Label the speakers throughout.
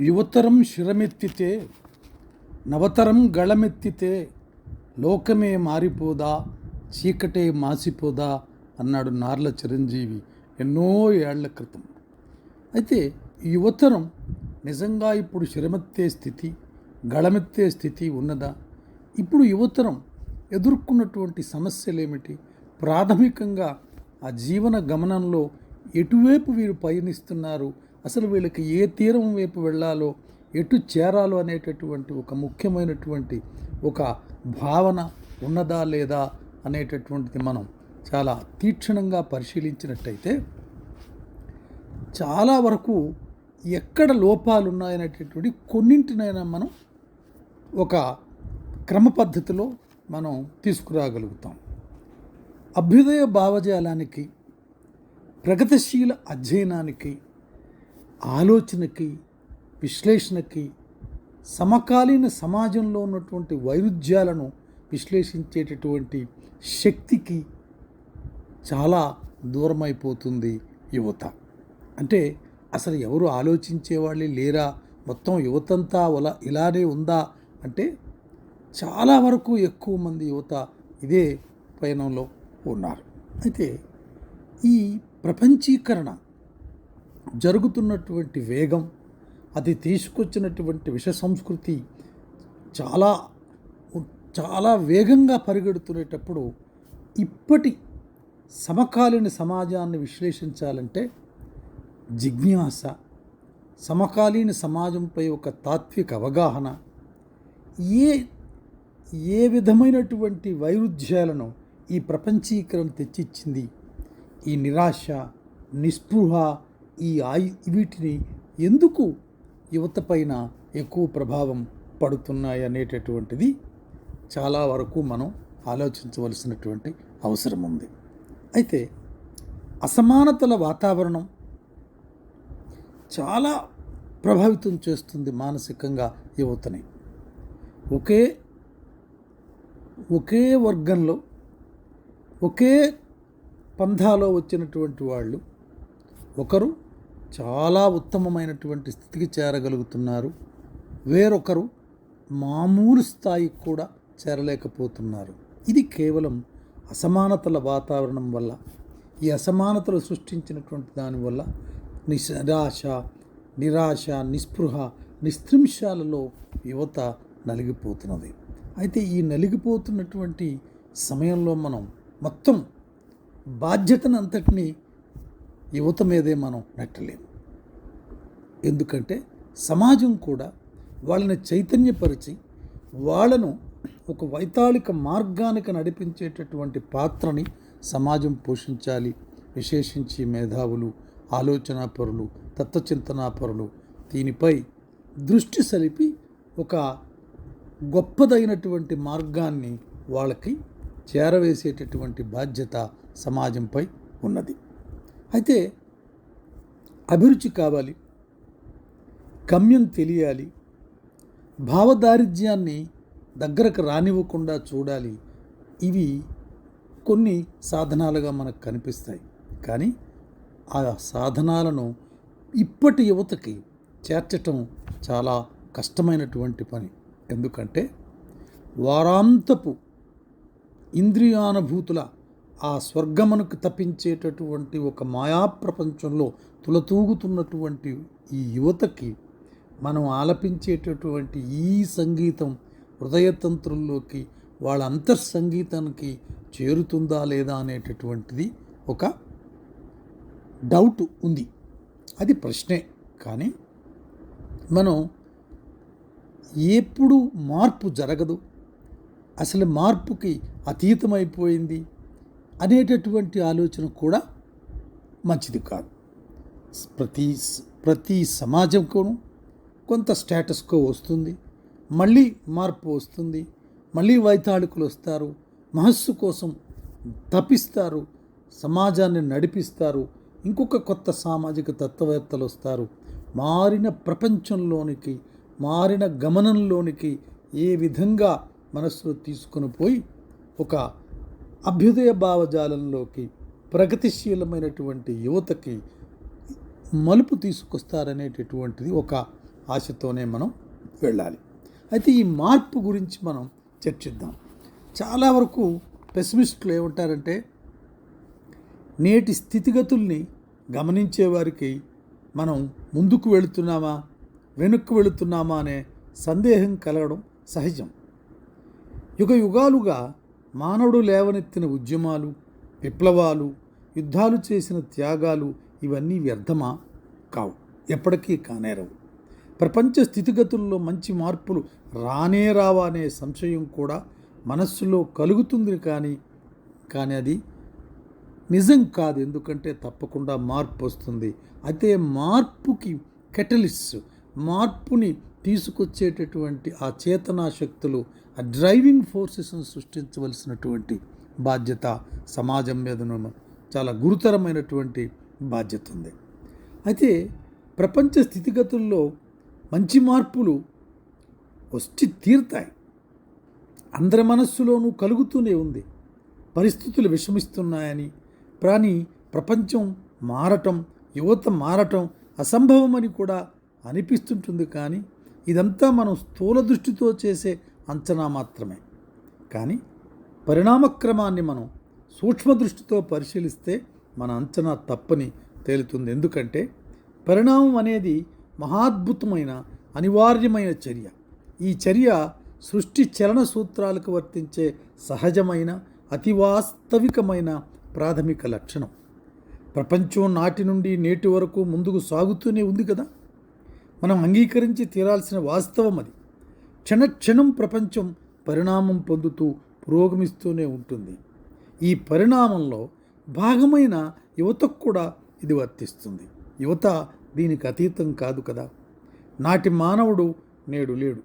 Speaker 1: యువతరం శిరమెత్తితే నవతరం గళమెత్తితే లోకమే మారిపోదా, చీకటే మాసిపోదా అన్నాడు నార్ల చిరంజీవి ఎన్నో ఏళ్ల క్రితం. అయితే యువతరం నిజంగా ఇప్పుడు శిరమెత్తే స్థితి, గళమెత్తే స్థితి ఉన్నదా? ఇప్పుడు యువతరం ఎదుర్కొన్నటువంటి సమస్యలు ఏమిటి? ప్రాథమికంగా ఆ జీవన గమనంలో ఎటువైపు వీరు పయనిస్తున్నారు, అసలు వీళ్ళకి ఏ తీరం వైపు వెళ్ళాలో, ఎటు చేరాలో అనేటటువంటి ఒక ముఖ్యమైనటువంటి ఒక భావన ఉన్నదా లేదా అనేటటువంటిది మనం చాలా తీక్షణంగా పరిశీలించినట్టయితే చాలా వరకు ఎక్కడ లోపాలు ఉన్నాయనేటటువంటి కొన్నింటినైనా మనం ఒక క్రమ పద్ధతిలో మనం తీసుకురాగలుగుతాం. అభ్యుదయ భావజాలానికి, ప్రగతిశీల అధ్యయనానికి, ఆలోచనకి, విశ్లేషణకి, సమకాలీన సమాజంలో ఉన్నటువంటి వైరుధ్యాలను విశ్లేషించేటటువంటి శక్తికి చాలా దూరమైపోతుంది యువత. అంటే అసలు ఎవరు ఆలోచించేవాళ్ళే లేరా, మొత్తం యువతంతా ఇలానే ఉందా అంటే చాలా వరకు ఎక్కువ మంది యువత ఇదే పయనంలో ఉన్నారు. అయితే ఈ ప్రపంచీకరణ జరుగుతున్నటువంటి వేగం, అది తీసుకొచ్చినటువంటి విష సంస్కృతి చాలా చాలా వేగంగా పరిగెడుతునేటప్పుడు ఇప్పటి సమకాలీన సమాజాన్ని విశ్లేషించాలంటే జిజ్ఞాస, సమకాలీన సమాజంపై ఒక తాత్విక అవగాహన, ఏ విధమైనటువంటి వైరుధ్యాలను ఈ ప్రపంచీకరణ తెచ్చిచ్చింది, ఈ నిరాశ, నిస్పృహ, వీటిని ఎందుకు యువత పైన ఎక్కువ ప్రభావం పడుతున్నాయి అనేటటువంటిది చాలా వరకు మనం ఆలోచించవలసినటువంటి అవసరం ఉంది. అయితే అసమానతల వాతావరణం చాలా ప్రభావితం చేస్తుంది మానసికంగా యువతని. ఒకే వర్గంలో ఒకే పంథాలో వచ్చినటువంటి వాళ్ళు ఒకరు చాలా ఉత్తమమైనటువంటి స్థితికి చేరగలుగుతున్నారు, వేరొకరు మామూలు స్థాయికి కూడా చేరలేకపోతున్నారు. ఇది కేవలం అసమానతల వాతావరణం వల్ల, ఈ అసమానతలు సృష్టించినటువంటి దానివల్ల నిరాశ, నిస్పృహ, నిస్త్రింశాలలో యువత నలిగిపోతున్నది. అయితే ఈ నలిగిపోతున్నటువంటి సమయంలో మనం మొత్తం బాధ్యతను అంతటినీ యువత మీదే మనం నెట్టలేము. ఎందుకంటే సమాజం కూడా వాళ్ళని చైతన్యపరిచి వాళ్ళను ఒక వైతాళిక మార్గానికి నడిపించేటటువంటి పాత్రని సమాజం పోషించాలి. విశేషించి మేధావులు, ఆలోచనాపరులు, తత్వచింతనాపరులు దీనిపై దృష్టి సరిపి ఒక గొప్పదైనటువంటి మార్గాన్ని వాళ్ళకి చేరవేసేటటువంటి బాధ్యత సమాజంపై ఉన్నది. అయితే అభిరుచి కావాలి, గమ్యం తెలియాలి, భావదారిద్ర్యాన్ని దగ్గరకు రానివ్వకుండా చూడాలి. ఇవి కొన్ని సాధనాలుగా మనకు కనిపిస్తాయి. కానీ ఆ సాధనాలను ఇప్పటి యువతకి చేర్చటం చాలా కష్టమైనటువంటి పని. ఎందుకంటే వారాంతపు ఇంద్రియానుభూతుల ఆ స్వర్గమునకు తప్పించేటటువంటి ఒక మాయా ప్రపంచంలో తులతూగుతున్నటువంటి ఈ యువతకి మనం ఆలపించేటటువంటి ఈ సంగీతం హృదయతంత్రుల్లోకి, వాళ్ళ అంతర్సంగీతానికి చేరుతుందా లేదా అనేటటువంటిది ఒక డౌట్ ఉంది. అది ప్రశ్నే. కానీ మనం ఎప్పుడు మార్పు జరగదు, అసలు మార్పుకి అతీతమైపోయింది అనేటటువంటి ఆలోచన కూడా మంచిది కాదు. ప్రతి సమాజంలోనూ కొంత స్టేటస్ కో వస్తుంది, మళ్ళీ మార్పు వస్తుంది, మళ్ళీ వైతాళికులు వస్తారు, మనస్సు కోసం తపిస్తారు, సమాజాన్ని నడిపిస్తారు, ఇంకొక కొత్త సామాజిక తత్వవేత్తలు వస్తారు. మారిన ప్రపంచంలోనికి, మారిన గమనంలోనికి ఏ విధంగా మనస్సులో తీసుకొని పోయి ఒక అభ్యుదయ భావజాలంలోకి, ప్రగతిశీలమైనటువంటి యువతకి మలుపు తీసుకొస్తారనేటటువంటిది ఒక ఆశతోనే మనం వెళ్ళాలి. అయితే ఈ మార్పు గురించి మనం చర్చిద్దాం. చాలా వరకు పెసిమిస్టులు ఏమంటారంటే, నేటి స్థితిగతుల్ని గమనించే వారికి మనం ముందుకు వెళుతున్నామా వెనక్కు వెళుతున్నామా అనే సందేహం కలగడం సహజం. యుగ యుగాలుగా మానవుడు లేవనెత్తిన ఉద్యమాలు, విప్లవాలు, యుద్ధాలు చేసిన త్యాగాలు ఇవన్నీ వ్యర్థమా? కావు, ఎప్పటికీ కానేరవు. ప్రపంచ స్థితిగతుల్లో మంచి మార్పులు రానే రావా అనే సంశయం కూడా మనస్సులో కలుగుతుంది. కానీ అది నిజం కాదు. ఎందుకంటే తప్పకుండా మార్పు వస్తుంది. అయితే మార్పుకి కెటలిస్ట్, మార్పుని తీసుకొచ్చేటటువంటి ఆ చేతనా శక్తులు, ఆ డ్రైవింగ్ ఫోర్సెస్ను సృష్టించవలసినటువంటి బాధ్యత సమాజం మీద చాలా గురుతరమైనటువంటి బాధ్యత ఉంది. అయితే ప్రపంచ స్థితిగతుల్లో మంచి మార్పులు వచ్చి తీరుతాయి. అందరి మనస్సులోనూ కలుగుతూనే ఉంది. పరిస్థితులు విషమిస్తున్నాయని, ప్రపంచం మారటం, యువత మారటం అసంభవమని కూడా అనిపిస్తుంటుంది. కానీ ఇదంతా మనం స్థూల దృష్టితో చేసే అంచనా మాత్రమే. కానీ పరిణామక్రమాన్ని మనం సూక్ష్మ దృష్టితో పరిశీలిస్తే మన అంచనా తప్పని తేలుతుంది. ఎందుకంటే పరిణామం అనేది మహాద్భుతమైన అనివార్యమైన చర్య. ఈ చర్య సృష్టి చలన సూత్రాలకు వర్తించే సహజమైన అతి వాస్తవికమైన ప్రాథమిక లక్షణం. ప్రపంచం నాటి నుండి నేటి వరకు ముందుకు సాగుతూనే ఉంది కదా. మనం అంగీకరించి తీరాల్సిన వాస్తవం అది. క్షణక్షణం ప్రపంచం పరిణామం పొందుతూ పురోగమిస్తూనే ఉంటుంది. ఈ పరిణామంలో భాగమైన యువతకు కూడా ఇది వర్తిస్తుంది. యువత దీనికి అతీతం కాదు కదా. నాటి మానవుడు నేడు లేడు,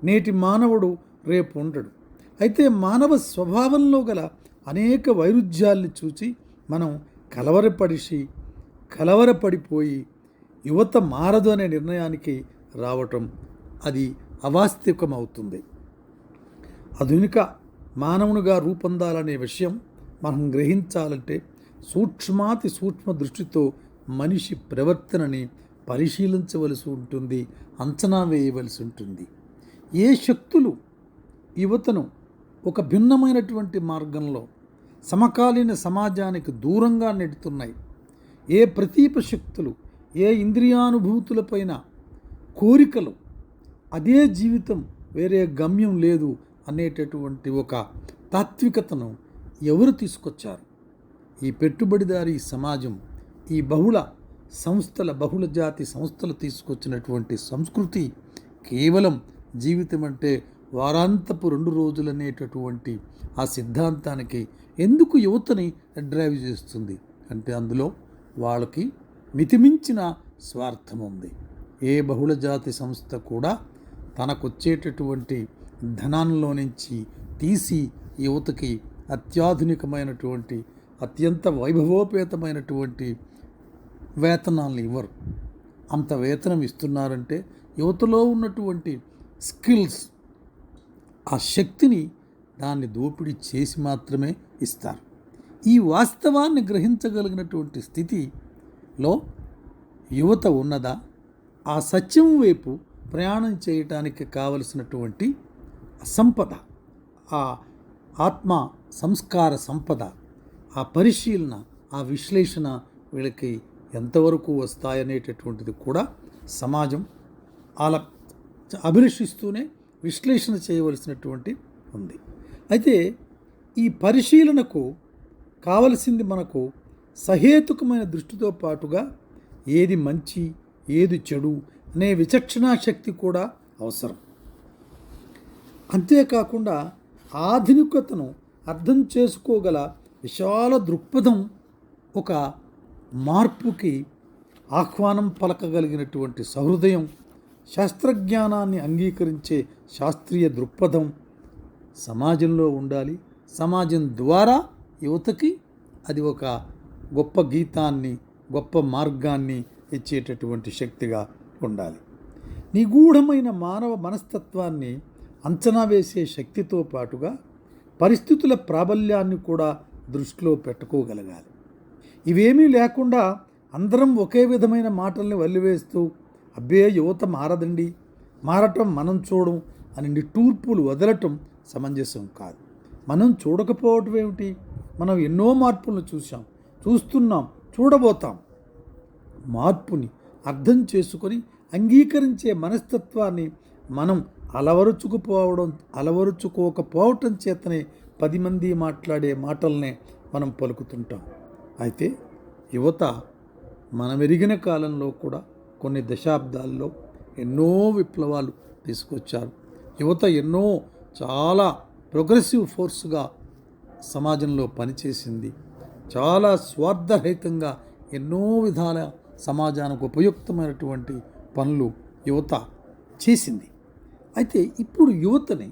Speaker 1: నేటి మానవుడు రేపు ఉండడు. అయితే మానవ స్వభావంలో గల అనేక వైరుధ్యాల్ని చూసి మనం కలవరపడిపోయి యువత మారదు అనే నిర్ణయానికి రావటం అది అవాస్తవికమవుతుంది. ఆధునిక మానవునిగా రూపొందాలనే విషయం మనం గ్రహించాలంటే సూక్ష్మాతి సూక్ష్మ దృష్టితో మనిషి ప్రవర్తనని పరిశీలించవలసి ఉంటుంది, అంచనా వేయవలసి ఉంటుంది. ఏ శక్తులు యువతను ఒక భిన్నమైనటువంటి మార్గంలో సమకాలీన సమాజానికి దూరంగా నెడుతున్నాయి, ఏ ప్రతీప శక్తులు, ఏ ఇంద్రియానుభూతులపైన కోరికలు, అదే జీవితం, వేరే గమ్యం లేదు అనేటటువంటి ఒక తాత్వికతను ఎవరు తీసుకొచ్చారు? ఈ పెట్టుబడిదారీ సమాజం, ఈ బహుళ జాతి సంస్థలు తీసుకొచ్చినటువంటి సంస్కృతి కేవలం జీవితం అంటే వారాంతపు 2 రోజులు అనేటటువంటి ఆ సిద్ధాంతానికి ఎందుకు యువతని డ్రైవ్ చేస్తుంది అంటే అందులో వాళ్ళకి మితిమించిన స్వార్థం ఉంది. ఏ బహుళజాతి సంస్థ కూడా తనకొచ్చేటటువంటి ధనంలో నుంచి తీసి యువతకి అత్యాధునికమైనటువంటి అత్యంత వైభవోపేతమైనటువంటి వేతనాలను ఇవ్వరు. అంత వేతనం ఇస్తున్నారంటే యువతలో ఉన్నటువంటి స్కిల్స్, ఆ శక్తిని దాన్ని దోపిడీ చేసి మాత్రమే ఇస్తారు. ఈ వాస్తవాన్ని గ్రహించగలిగినటువంటి స్థితిలో యువత ఉన్నదా? ఆ సత్యం వైపు ప్రయాణం చేయటానికి కావలసినటువంటి సంపద, ఆ ఆత్మ సంస్కార సంపద, ఆ పరిశీలన, ఆ విశ్లేషణ వీళ్ళకి ఎంతవరకు వస్తాయనేటటువంటిది కూడా సమాజం అలా అభిలషిస్తూనే విశ్లేషణ చేయవలసినటువంటి ఉంది. అయితే ఈ పరిశీలనకు కావలసింది మనకు సహేతుకమైన దృష్టితో పాటుగా ఏది మంచి ఏది చెడు అనే విచక్షణా శక్తి కూడా అవసరం. అంతేకాకుండా ఆధునికతను అర్థం చేసుకోగల విశాల దృక్పథం, ఒక మార్పుకి ఆహ్వానం పలకగలిగినటువంటి సహృదయం, శాస్త్రజ్ఞానాన్ని అంగీకరించే శాస్త్రీయ దృక్పథం సమాజంలో ఉండాలి. సమాజం ద్వారా యువతకి అది ఒక గొప్ప గీతాన్ని, గొప్ప మార్గాన్ని ఇచ్చేటటువంటి శక్తిగా ఉండాలి. నిగూఢమైన మానవ మనస్తత్వాన్ని అంచనా వేసే శక్తితో పాటుగా పరిస్థితుల ప్రాబల్యాన్ని కూడా దృష్టిలో పెట్టుకోగలగాలి. ఇవేమీ లేకుండా అందరం ఒకే విధమైన మాటల్ని వల్లివేస్తూ అబ్బే యువత మారదండి, మారటం మనం చూడం అని నిట్టూర్పులు వదలటం సమంజసం కాదు. మనం చూడకపోవటం ఏమిటి? మనం ఎన్నో మార్పులను చూసాం, చూస్తున్నాం, చూడబోతాం. మార్పుని అర్థం చేసుకొని అంగీకరించే మనస్తత్వాన్ని మనం అలవరుచుకోకపోవటం చేతనే 10 మంది మాట్లాడే మాటలనే మనం పలుకుతుంటాం. అయితే యువత మనమెరిగిన కాలంలో కూడా కొన్ని దశాబ్దాల్లో ఎన్నో విప్లవాలు తీసుకొచ్చారు. యువత ఎన్నో చాలా ప్రోగ్రెసివ్ ఫోర్స్గా సమాజంలో పనిచేసింది. చాలా స్వార్థరహితంగా ఎన్నో విధాల సమాజానికి ఉపయుక్తమైనటువంటి పనులు యువత చేసింది. అయితే ఇప్పుడు యువతని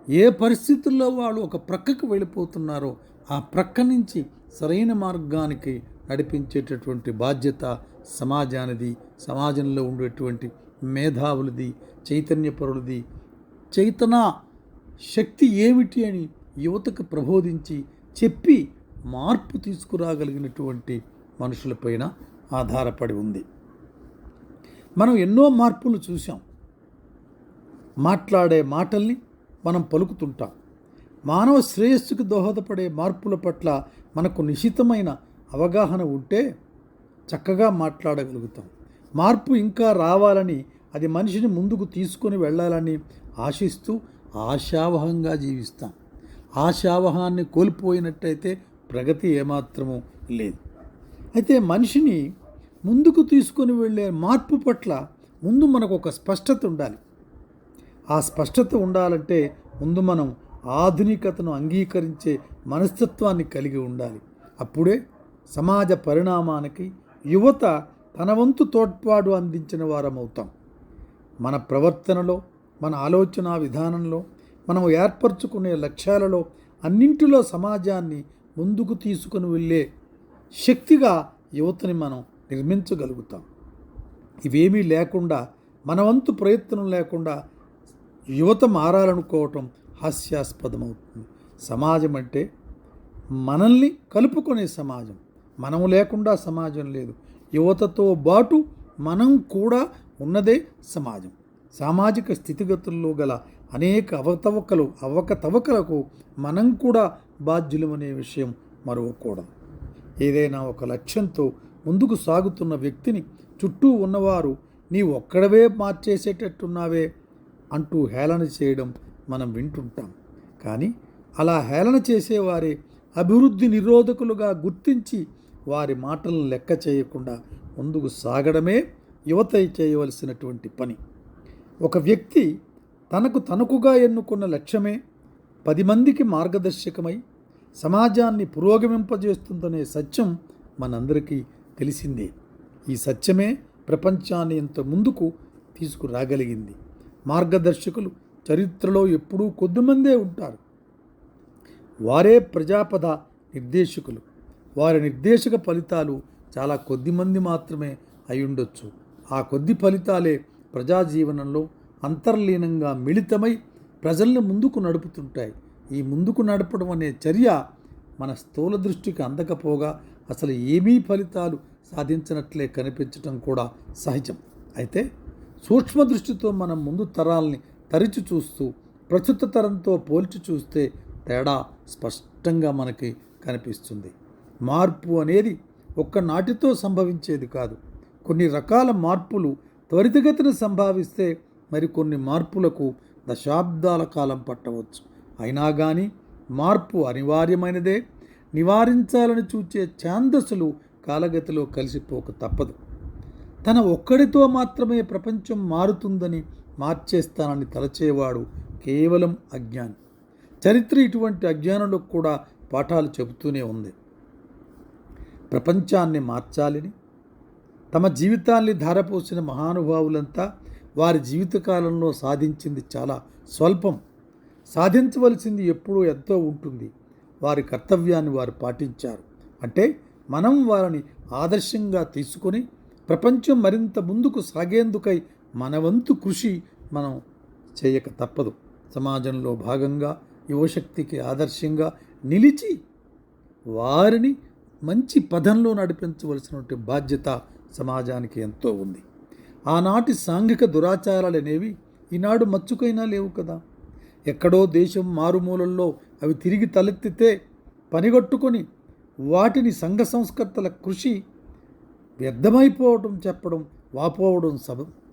Speaker 1: ఏ పరిస్థితుల్లో వాళ్ళు ఒక ప్రక్కకు వెళ్ళిపోతున్నారో ఆ ప్రక్క నుంచి సరైన మార్గానికి నడిపించేటటువంటి బాధ్యత సమాజానిది, సమాజంలో ఉండేటువంటి మేధావులది, చైతన్యపరులది. చైతన శక్తి ఏమిటి అని యువతకు ప్రబోధించి చెప్పి మార్పు తీసుకురాగలిగినటువంటి మనుషులపైన ఆధారపడి ఉంది. మనం ఎన్నో మార్పులు చూసాం. మాట్లాడే మాటల్ని మనం పలుకుతుంటాం. మానవ శ్రేయస్సుకు దోహదపడే మార్పుల పట్ల మనకు నిశితమైన అవగాహన ఉంటే చక్కగా మాట్లాడగలుగుతాం. మార్పు ఇంకా రావాలని, అది మనిషిని ముందుకు తీసుకొని వెళ్ళాలని ఆశిస్తూ ఆశావహంగా జీవిస్తాం. ఆశావహాన్ని కోల్పోయినట్టయితే ప్రగతి ఏమాత్రమూ లేదు. అయితే మనిషిని ముందుకు తీసుకొని వెళ్ళే మార్పు పట్ల ముందు మనకు ఒక స్పష్టత ఉండాలి. ఆ స్పష్టత ఉండాలంటే ముందు మనం ఆధునికతను అంగీకరించే మనస్తత్వాన్ని కలిగి ఉండాలి. అప్పుడే సమాజ పరిణామానికి యువత తన వంతు తోడ్పాటు అందించిన వారమవుతాం. మన ప్రవర్తనలో, మన ఆలోచన విధానంలో, మనం ఏర్పరచుకునే లక్ష్యాలలో అన్నింటిలో సమాజాన్ని ముందుకు తీసుకుని వెళ్ళే శక్తిగా యువతని మనం నిర్మించగలుగుతాం. ఇవేమీ లేకుండా, మన వంతు ప్రయత్నం లేకుండా యువత మారాలనుకోవటం హాస్యాస్పదమవుతుంది. సమాజం అంటే మనల్ని కలుపుకునే సమాజం. మనం లేకుండా సమాజం లేదు. యువతతో పాటు మనం కూడా ఉన్నదే సమాజం. సామాజిక స్థితిగతుల్లో గల అనేక అవకతవకలకు మనం కూడా బాధ్యులమనే విషయం మరవకూడదు. ఏదైనా ఒక లక్ష్యంతో ముందుకు సాగుతున్న వ్యక్తిని చుట్టూ ఉన్నవారు నీ ఒక్కడవే మార్చేసేటట్టున్నావే అంటూ హేళన చేయడం మనం వింటుంటాం. కానీ అలా హేళన చేసేవారే అభివృద్ధి నిరోధకులుగా గుర్తించి వారి మాటలను లెక్క చేయకుండా ముందుకు సాగడమే యువత చేయవలసినటువంటి పని. ఒక వ్యక్తి తనకుగా ఎన్నుకున్న లక్ష్యమే 10 మందికి మార్గదర్శకమై సమాజాన్ని పురోగమింపజేస్తుందనే సత్యం మనందరికీ తెలిసిందే. ఈ సత్యమే ప్రపంచాన్ని ఇంత ముందుకు తీసుకురాగలిగింది. మార్గదర్శకులు చరిత్రలో ఎప్పుడూ కొద్దిమందే ఉంటారు. వారే ప్రజాపద నిర్దేశకులు. వారి నిర్దేశక ఫలితాలు చాలా కొద్దిమంది మాత్రమే అయ్యుండొచ్చు. ఆ కొద్ది ఫలితాలే ప్రజాజీవనంలో అంతర్లీనంగా మిళితమై ప్రజల్ని ముందుకు నడుపుతుంటాయి. ఈ ముందుకు నడపడం అనే చర్య మన స్థూల దృష్టికి అందకపోగా అసలు ఏమీ ఫలితాలు సాధించినట్లే కనిపించటం కూడా సహజం. అయితే సూక్ష్మ దృష్టితో మనం ముందు తరాల్ని తరిచి చూస్తూ ప్రస్తుత తరంతో పోల్చి చూస్తే తేడా స్పష్టంగా మనకి కనిపిస్తుంది. మార్పు అనేది ఒక్కనాటితో సంభవించేది కాదు. కొన్ని రకాల మార్పులు త్వరితగతిన సంభవిస్తే మరికొన్ని మార్పులకు దశాబ్దాల కాలం పట్టవచ్చు. అయినా కానీ మార్పు అనివార్యమైనదే. నివారించాలని చూచే ఛాందసులు కాలగతిలో కలిసిపోక తప్పదు. తన ఒక్కడితో మాత్రమే ప్రపంచం మారుతుందని, మార్చేస్తానని తలచేవాడు కేవలం అజ్ఞాని. చరిత్ర ఇటువంటి అజ్ఞానులకు కూడా పాఠాలు చెబుతూనే ఉంది. ప్రపంచాన్ని మార్చాలని తమ జీవితాన్ని ధారపోసిన మహానుభావులంతా వారి జీవితకాలంలో సాధించింది చాలా స్వల్పం. సాధించవలసింది ఎప్పుడూ ఎంతో ఉంటుంది. వారి కర్తవ్యాన్ని వారు పాటించారు. అంటే మనం వారిని ఆదర్శంగా తీసుకొని ప్రపంచం మరింత ముందుకు సాగేందుకై మన వంతు కృషి మనం చేయక తప్పదు. సమాజంలో భాగంగా యువశక్తికి ఆదర్శంగా నిలిచి వారిని మంచి పదంలో నడిపించవలసినటువంటి బాధ్యత సమాజానికి ఎంతో ఉంది. ఆనాటి సాంఘిక దురాచారాలు అనేవి ఈనాడు మచ్చుకైనా లేవు కదా. ఎక్కడో దేశం మారుమూలల్లో అవి తిరిగి తలెత్తితే పనిగట్టుకొని వాటిని సంఘ సంస్కర్తల కృషి వ్యర్థమైపోవడం చెప్పడం వాపోవడం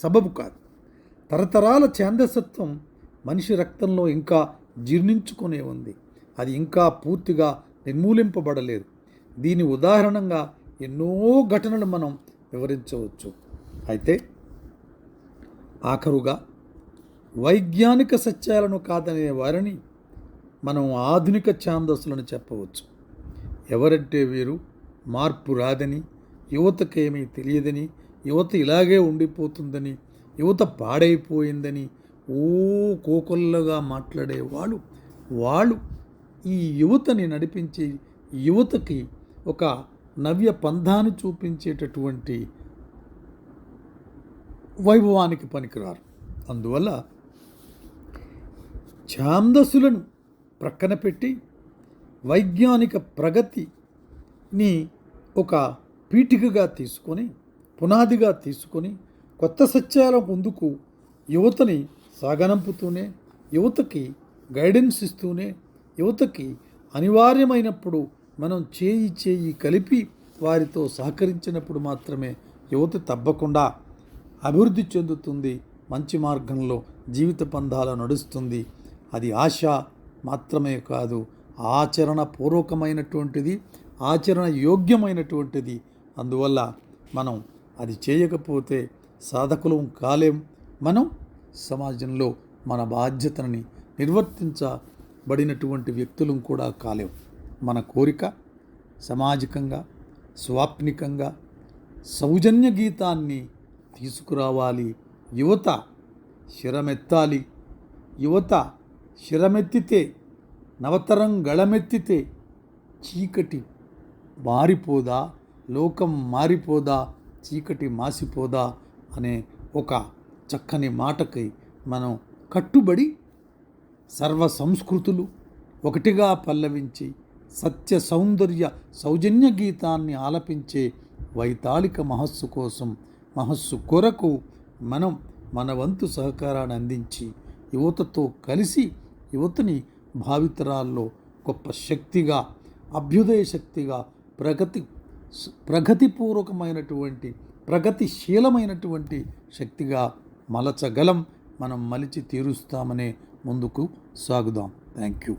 Speaker 1: సబబు కాదు. తరతరాల ఛాందసత్వం మనిషి రక్తంలో ఇంకా జీర్ణించుకునే ఉంది. అది ఇంకా పూర్తిగా నిర్మూలింపబడలేదు. దీని ఉదాహరణగా ఎన్నో ఘటనలు మనం వివరించవచ్చు. అయితే ఆఖరుగా వైజ్ఞానిక సత్యాలను కాదనే వారిని మనం ఆధునిక ఛాందస్సులను చెప్పవచ్చు. ఎవరంటే వీరు మార్పు రాదని, యువతకేమీ తెలియదని, యువత ఇలాగే ఉండిపోతుందని, యువత పాడైపోయిందని కోకొల్లగా మాట్లాడే వాళ్ళు ఈ యువతని నడిపించి యువతకి ఒక నవ్య పంధాన్ని చూపించేటటువంటి వైభవానికి పనికిరారు. అందువల్ల ఛాందస్సులను ప్రక్కన పెట్టి వైజ్ఞానిక ప్రగతిని ఒక పీఠికగా తీసుకొని, పునాదిగా తీసుకొని, కొత్త సత్యాల ముందుకు యువతని సాగనంపుతూనే, యువతకి గైడెన్స్ ఇస్తూనే, యువతకి అనివార్యమైనప్పుడు మనం చేయి కలిపి వారితో సహకరించినప్పుడు మాత్రమే యువత తప్పకుండా అభివృద్ధి చెందుతుంది, మంచి మార్గంలో జీవిత పంధాలు నడుస్తుంది. అది ఆశ మాత్రమే కాదు, ఆచరణపూర్వకమైనటువంటిది, ఆచరణ యోగ్యమైనటువంటిది. అందువల్ల మనం అది చేయకపోతే సాధకులం కాలేం. మనం సమాజంలో మన బాధ్యతని నిర్వర్తించబడినటువంటి వ్యక్తులం కూడా కాలేం. మన కోరిక సామాజికంగా, స్వాప్నికంగా సౌజన్య గీతాన్ని తీసుకురావాలి. యువత శిరమెత్తాలి. యువత శిరమెత్తితే, నవతరం గళమెత్తితే చీకటి మారిపోదా, లోకం మారిపోదా, చీకటి మాసిపోదా అనే ఒక చక్కని మాటకి మనం కట్టుబడి సర్వ సంస్కృతులు ఒకటిగా పల్లవించి సత్య సౌందర్య సౌజన్య గీతాన్ని ఆలపించే వైతాళిక మహస్సు కొరకు మనం మన వంతు సహకారాన్ని అందించి యువతతో కలిసి యువతని భావితరాల్లో గొప్ప శక్తిగా, అభ్యుదయ శక్తిగా, ప్రగతిపూర్వకమైనటువంటి ప్రగతిశీలమైనటువంటి శక్తిగా మలచగలం. మనం మలిచి తీరుస్తామనే ముందుకు సాగుదాం. Thank you.